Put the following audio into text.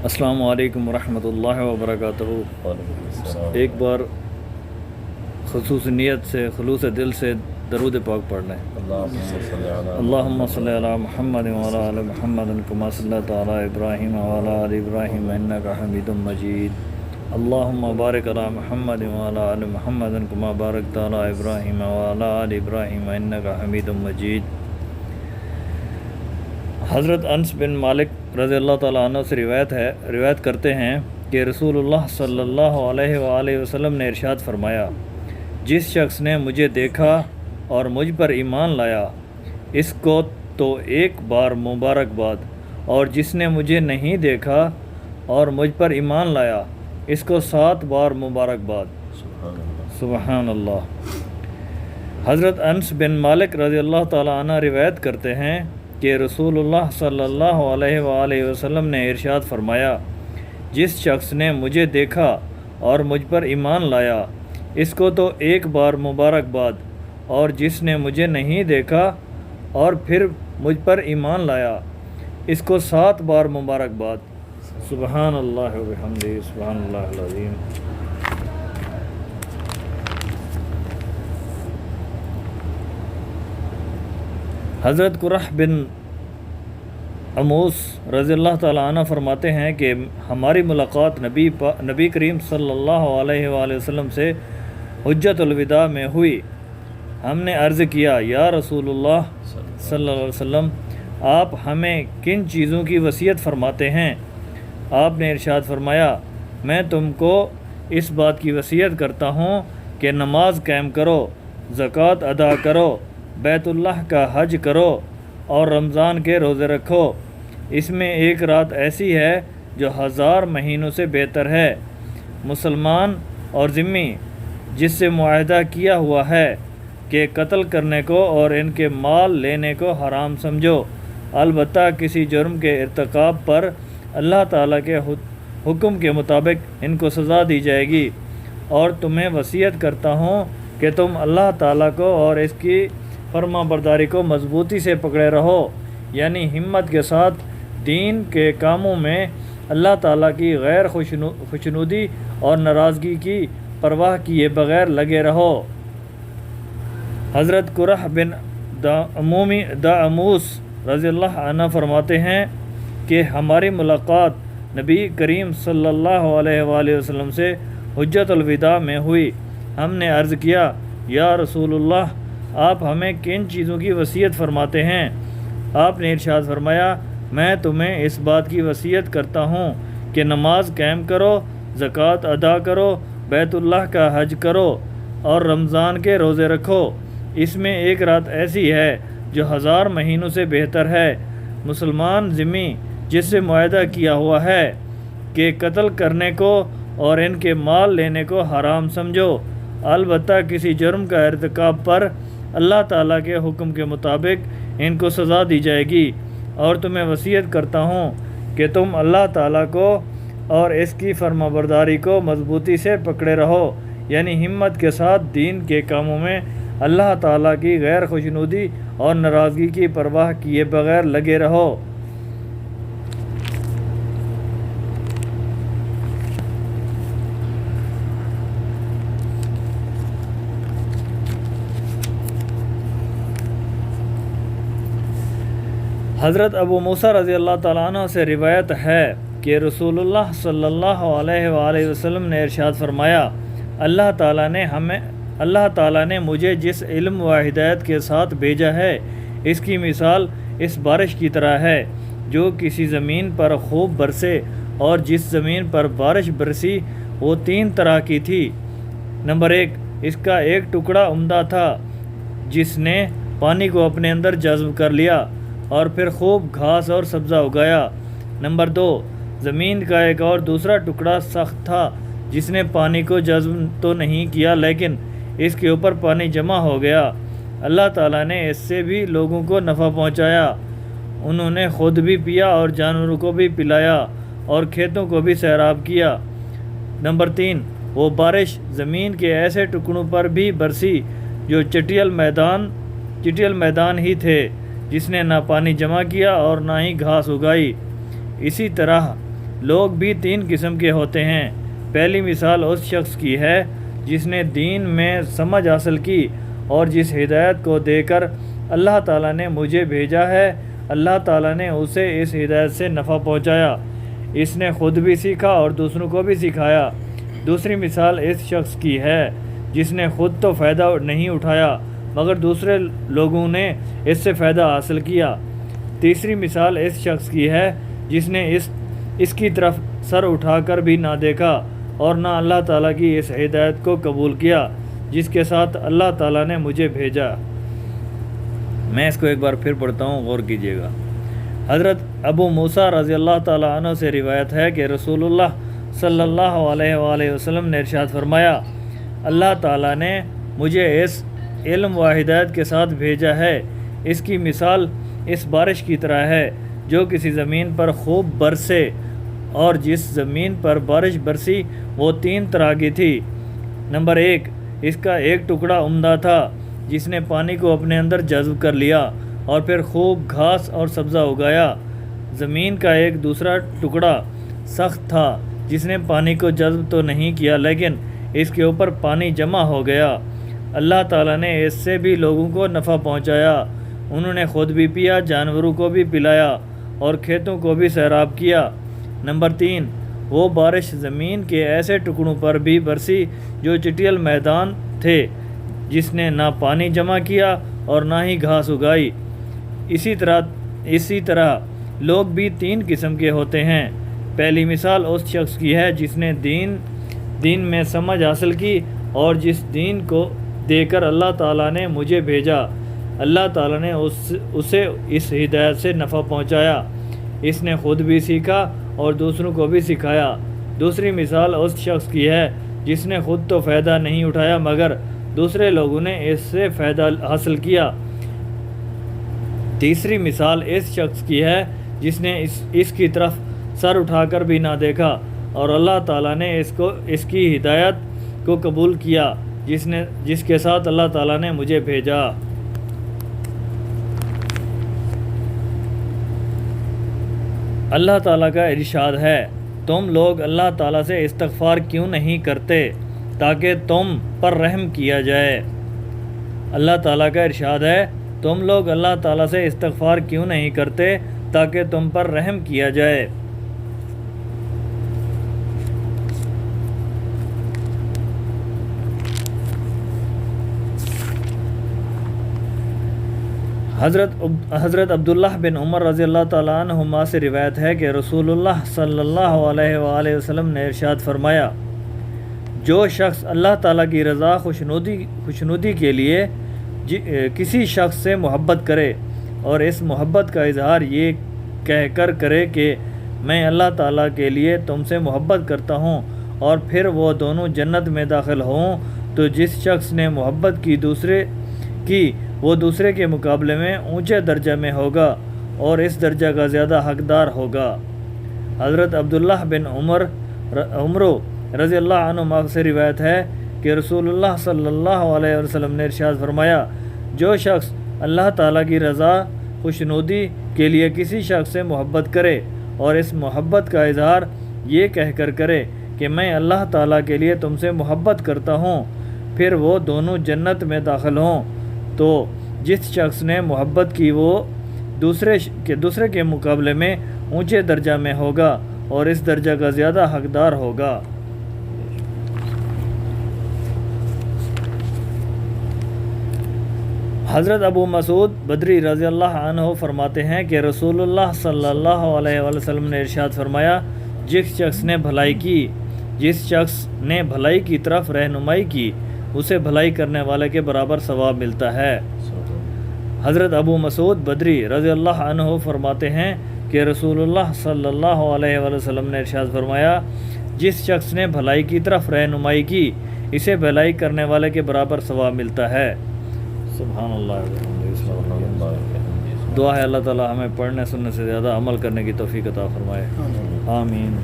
السلام علیکم ورحمۃ اللہ وبرکاتہ۔ ایک بار خصوص نیت سے خلوص دل سے درود پاک پڑھ لیں۔ اللہم صلی علی محمد وعلی آل محمد کما صلیت علی ابراہیم وعلی آل ابراہیم انک حمید مجید۔ اللہم بارک علی محمد وعلی آل محمد کما بارکت علی ابراہیم وعلی آل ابراہیم انک حمید مجید۔ حضرت انس بن مالک رضی اللہ تعالیٰ عنہ سے روایت کرتے ہیں کہ رسول اللہ صلی اللہ علیہ وآلہ وسلم نے ارشاد فرمایا، جس شخص نے مجھے دیکھا اور مجھ پر ایمان لایا اس کو تو ایک بار مبارکباد، اور جس نے مجھے نہیں دیکھا اور مجھ پر ایمان لایا اس کو 7 بار مبارکباد۔ سبحان اللہ۔ حضرت انس بن مالک رضی اللہ تعالیٰ عنہ روایت کرتے ہیں کہ رسول اللہ صلی اللہ علیہ وآلہ وسلم نے ارشاد فرمایا، جس شخص نے مجھے دیکھا اور مجھ پر ایمان لایا اس کو تو ایک بار مبارکباد، اور جس نے مجھے نہیں دیکھا اور پھر مجھ پر ایمان لایا اس کو 7 بار مبارکباد۔ سبحان اللہ و بحمدہ، سبحان اللہ العظیم۔ حضرت قرح بن عموس رضی اللہ تعالیٰ عنہ فرماتے ہیں کہ ہماری ملاقات نبی کریم صلی اللہ علیہ وآلہ وسلم سے حجۃ الوداع میں ہوئی۔ ہم نے عرض کیا، یا رسول اللہ صلی اللہ علیہ وسلم، آپ ہمیں کن چیزوں کی وصیت فرماتے ہیں؟ آپ نے ارشاد فرمایا، میں تم کو اس بات کی وصیت کرتا ہوں کہ نماز قائم کرو، زکوٰۃ ادا کرو، بیت اللہ کا حج کرو اور رمضان کے روزے رکھو۔ اس میں ایک رات ایسی ہے جو 1000 مہینوں سے بہتر ہے۔ مسلمان اور ذمہ جس سے معاہدہ کیا ہوا ہے کہ قتل کرنے کو اور ان کے مال لینے کو حرام سمجھو، البتہ کسی جرم کے ارتکاب پر اللہ تعالیٰ کے حکم کے مطابق ان کو سزا دی جائے گی۔ اور تمہیں وصیت کرتا ہوں کہ تم اللہ تعالیٰ کو اور اس کی فرما برداری کو مضبوطی سے پکڑے رہو، یعنی ہمت کے ساتھ دین کے کاموں میں اللہ تعالیٰ کی غیر خوشنودی اور ناراضگی کی پرواہ کیے بغیر لگے رہو۔ حضرت قرح بن دعموس رضی اللہ عنہ فرماتے ہیں کہ ہماری ملاقات نبی کریم صلی اللہ علیہ وآلہ وسلم سے حجۃ الوداع میں ہوئی۔ ہم نے عرض کیا، یا رسول اللہ، آپ ہمیں کن چیزوں کی وصیت فرماتے ہیں؟ آپ نے ارشاد فرمایا، میں تمہیں اس بات کی وصیت کرتا ہوں کہ نماز قائم کرو، زکوٰۃ ادا کرو، بیت اللہ کا حج کرو اور رمضان کے روزے رکھو۔ اس میں ایک رات ایسی ہے جو 1000 مہینوں سے بہتر ہے۔ مسلمان ذمہ جس سے معاہدہ کیا ہوا ہے کہ قتل کرنے کو اور ان کے مال لینے کو حرام سمجھو، البتہ کسی جرم کا ارتکاب پر اللہ تعالیٰ کے حکم کے مطابق ان کو سزا دی جائے گی۔ اور تمہیں وصیت کرتا ہوں کہ تم اللہ تعالیٰ کو اور اس کی فرما برداری کو مضبوطی سے پکڑے رہو، یعنی ہمت کے ساتھ دین کے کاموں میں اللہ تعالیٰ کی غیر خوشنودی اور ناراضگی کی پرواہ کیے بغیر لگے رہو۔ حضرت ابو موسیٰ رضی اللہ تعالیٰ عنہ سے روایت ہے کہ رسول اللہ صلی اللہ علیہ وآلہ وسلم نے ارشاد فرمایا، اللہ تعالیٰ نے مجھے جس علم و ہدایت کے ساتھ بھیجا ہے اس کی مثال اس بارش کی طرح ہے جو کسی زمین پر خوب برسے، اور جس زمین پر بارش برسی وہ 3 طرح کی تھی۔ نمبر 1، اس کا ایک ٹکڑا عمدہ تھا جس نے پانی کو اپنے اندر جذب کر لیا اور پھر خوب گھاس اور سبزہ اگایا۔ نمبر 2، زمین کا ایک اور دوسرا ٹکڑا سخت تھا جس نے پانی کو جذب تو نہیں کیا لیکن اس کے اوپر پانی جمع ہو گیا۔ اللہ تعالیٰ نے اس سے بھی لوگوں کو نفع پہنچایا، انہوں نے خود بھی پیا اور جانوروں کو بھی پلایا اور کھیتوں کو بھی سیراب کیا۔ نمبر 3، وہ بارش زمین کے ایسے ٹکڑوں پر بھی برسی جو چٹیل میدان ہی تھے، جس نے نہ پانی جمع کیا اور نہ ہی گھاس اگائی۔ اسی طرح لوگ بھی 3 قسم کے ہوتے ہیں۔ پہلی مثال اس شخص کی ہے جس نے دین میں سمجھ حاصل کی اور جس ہدایت کو دے کر اللہ تعالیٰ نے مجھے بھیجا ہے، اللہ تعالیٰ نے اسے اس ہدایت سے نفع پہنچایا، اس نے خود بھی سیکھا اور دوسروں کو بھی سکھایا۔ دوسری مثال اس شخص کی ہے جس نے خود تو فائدہ نہیں اٹھایا مگر دوسرے لوگوں نے اس سے فائدہ حاصل کیا۔ تیسری مثال اس شخص کی ہے جس نے اس کی طرف سر اٹھا کر بھی نہ دیکھا اور نہ اللہ تعالیٰ کی اس ہدایت کو قبول کیا جس کے ساتھ اللہ تعالیٰ نے مجھے بھیجا۔ میں اس کو ایک بار پھر پڑھتا ہوں، غور کیجیے گا۔ حضرت ابو موسیٰ رضی اللہ تعالیٰ عنہ سے روایت ہے کہ رسول اللہ صلی اللہ علیہ وآلہ وسلم نے ارشاد فرمایا، اللہ تعالیٰ نے مجھے اس علم و ہدایت کے ساتھ بھیجا ہے، اس کی مثال اس بارش کی طرح ہے جو کسی زمین پر خوب برسے، اور جس زمین پر بارش برسی وہ 3 طرح کی تھی۔ نمبر 1، اس کا ایک ٹکڑا عمدہ تھا جس نے پانی کو اپنے اندر جذب کر لیا اور پھر خوب گھاس اور سبزہ اگایا۔ زمین کا ایک دوسرا ٹکڑا سخت تھا جس نے پانی کو جذب تو نہیں کیا لیکن اس کے اوپر پانی جمع ہو گیا۔ اللہ تعالیٰ نے اس سے بھی لوگوں کو نفع پہنچایا، انہوں نے خود بھی پیا، جانوروں کو بھی پلایا اور کھیتوں کو بھی سیراب کیا۔ نمبر 3، وہ بارش زمین کے ایسے ٹکڑوں پر بھی برسی جو چٹیل میدان تھے، جس نے نہ پانی جمع کیا اور نہ ہی گھاس اگائی۔ اسی طرح لوگ بھی 3 قسم کے ہوتے ہیں۔ پہلی مثال اس شخص کی ہے جس نے دین میں سمجھ حاصل کی اور جس دین کو دے کر اللہ تعالیٰ نے مجھے بھیجا، اللہ تعالیٰ نے اسے اس ہدایت سے نفع پہنچایا، اس نے خود بھی سیکھا اور دوسروں کو بھی سکھایا۔ دوسری مثال اس شخص کی ہے جس نے خود تو فائدہ نہیں اٹھایا مگر دوسرے لوگوں نے اس سے فائدہ حاصل کیا۔ تیسری مثال اس شخص کی ہے جس نے اس کی طرف سر اٹھا کر بھی نہ دیکھا اور اللہ تعالیٰ نے اس کی ہدایت کو قبول کیا جس کے ساتھ اللہ تعالیٰ نے مجھے بھیجا۔ اللہ تعالیٰ کا ارشاد ہے، تم لوگ اللہ تعالیٰ سے استغفار کیوں نہیں کرتے تاکہ تم پر رحم کیا جائے۔ اللہ تعالیٰ کا ارشاد ہے، تم لوگ اللہ تعالیٰ سے استغفار کیوں نہیں کرتے تاکہ تم پر رحم کیا جائے۔ حضرت عبداللہ بن عمر رضی اللہ تعالیٰ عنہما سے روایت ہے کہ رسول اللہ صلی اللہ علیہ وآلہ وسلم نے ارشاد فرمایا، جو شخص اللہ تعالیٰ کی رضا خوشنودی کے لیے کسی شخص سے محبت کرے اور اس محبت کا اظہار یہ کہہ کر کرے کہ میں اللہ تعالیٰ کے لیے تم سے محبت کرتا ہوں، اور پھر وہ دونوں جنت میں داخل ہوں، تو جس شخص نے محبت کی وہ دوسرے کے مقابلے میں اونچے درجہ میں ہوگا اور اس درجہ کا زیادہ حقدار ہوگا۔ حضرت عبداللہ بن عمرو رضی اللہ عنہ سے روایت ہے کہ رسول اللہ صلی اللہ علیہ وسلم نے ارشاد فرمایا، جو شخص اللہ تعالیٰ کی رضا خوشنودی کے لیے کسی شخص سے محبت کرے اور اس محبت کا اظہار یہ کہہ کر کرے کہ میں اللہ تعالیٰ کے لیے تم سے محبت کرتا ہوں، پھر وہ دونوں جنت میں داخل ہوں، تو جس شخص نے محبت کی وہ دوسرے کے مقابلے میں اونچے درجہ میں ہوگا اور اس درجہ کا زیادہ حقدار ہوگا۔ حضرت ابو مسعود بدری رضی اللہ عنہ فرماتے ہیں کہ رسول اللہ صلی اللہ علیہ وسلم نے ارشاد فرمایا، جس شخص نے بھلائی کی طرف رہنمائی کی اسے بھلائی کرنے والے کے برابر ثواب ملتا ہے۔ حضرت ابو مسعود بدری رضی اللہ عنہ فرماتے ہیں کہ رسول اللہ صلی اللہ علیہ وسلم نے ارشاد فرمایا، جس شخص نے بھلائی کی طرف رہنمائی کی اسے بھلائی کرنے والے کے برابر ثواب ملتا ہے۔ سبحان اللہ۔ دعا ہے اللہ تعالی ہمیں پڑھنے سننے سے زیادہ عمل کرنے کی توفیق عطا فرمائے، آمین۔